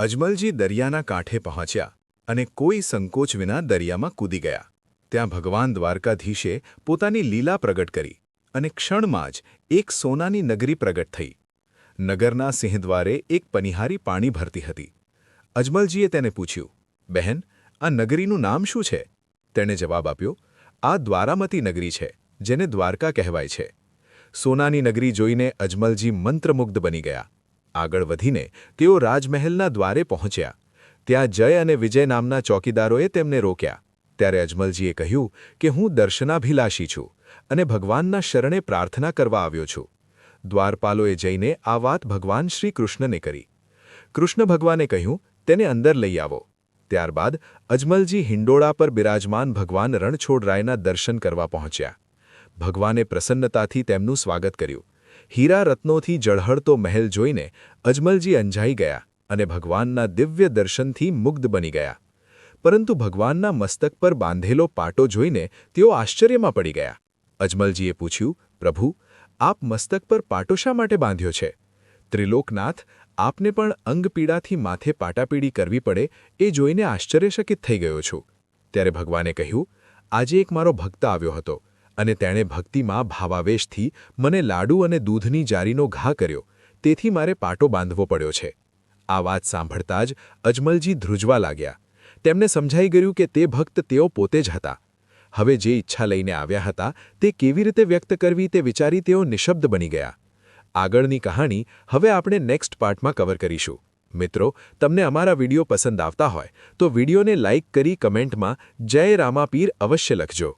અજમલજી દરિયાના કાંઠે પહોંચ્યા અને કોઈ સંકોચ વિના દરિયામાં કૂદી ગયા. ત્યાં ભગવાન દ્વારકાધીશે પોતાની લીલા પ્રગટ કરી અને ક્ષણમાં જ એક સોનાની નગરી પ્રગટ થઈ. નગરના સિંહદ્વારે એક પનિહારી પાણી ભરતી હતી. અજમલજીએ તેને પૂછ્યું, બહેન, આ નગરીનું નામ શું છે? તેણે જવાબ આપ્યો, આ દ્વારામતી નગરી છે, જેને દ્વારકા કહેવાય છે. સોનાની નગરી જોઈને અજમલજી મંત્રમુગ્ધ બની ગયા. આગળ વધીને તેઓ રાજમહેલના દ્વારે પહોંચ્યા. ત્યાં જય અને વિજય નામના ચોકીદારોએ તેમને રોક્યા. ત્યારે અજમલજીએ કહ્યું કે હું દર્શનાભિલાષી છું અને ભગવાનના શરણે પ્રાર્થના કરવા આવ્યો છું. દ્વારપાલોએ જઈને આ વાત ભગવાન શ્રી કૃષ્ણને કરી. કૃષ્ણ ભગવાને કહ્યું, તેને અંદર લઈ આવો. ત્યારબાદ અજમલજી હિંડોળા પર બિરાજમાન ભગવાન રણછોડરાયના દર્શન કરવા પહોંચ્યા. ભગવાને પ્રસન્નતાથી તેમનું સ્વાગત કર્યું. હીરા રત્નોથી ઝળહળતો મહેલ જોઈને અજમલજી અંજાઈ ગયા અને ભગવાનના દિવ્ય દર્શનથી મુગ્ધ બની ગયા. પરંતુ ભગવાનના મસ્તક પર બાંધેલો પાટો જોઈને તેઓ આશ્ચર્યમાં પડી ગયા. અજમલજીએ પૂછ્યું, પ્રભુ, આપ મસ્તક પર પાટો શા માટે બાંધ્યો છે? ત્રિલોકનાથ, આપને પણ અંગપીડાથી માથે પાટાપીડી કરવી પડે એ જોઈને આશ્ચર્યચકિત થઈ ગયો છું. ત્યારે ભગવાને કહ્યું, આજે એક મારો ભક્ત આવ્યો હતો અને તેણે ભક્તિમાં ભાવાવેશથી મને લાડુ અને દૂધની જારીનો ઘા કર્યો, તેથી મારે પાટો બાંધવો પડ્યો છે. આ વાત સાંભળતા જ અજમલજી ધ્રુજવા લાગ્યા. તેમને સમજાઈ ગયું કે તે ભક્ત તેઓ પોતે જ હતા. હવે જે ઈચ્છા લઈને આવ્યા હતા તે કેવી રીતે વ્યક્ત કરવી તે વિચારી તેઓ નિશબ્દ બની ગયા. આગળની કહાણી હવે આપણે નેક્સ્ટ પાર્ટમાં કવર કરીશું. મિત્રો, તમને અમારા વિડીયો પસંદ આવતા હોય તો વિડીયોને લાઇક કરી કમેન્ટમાં જય રામાપીર અવશ્ય લખજો.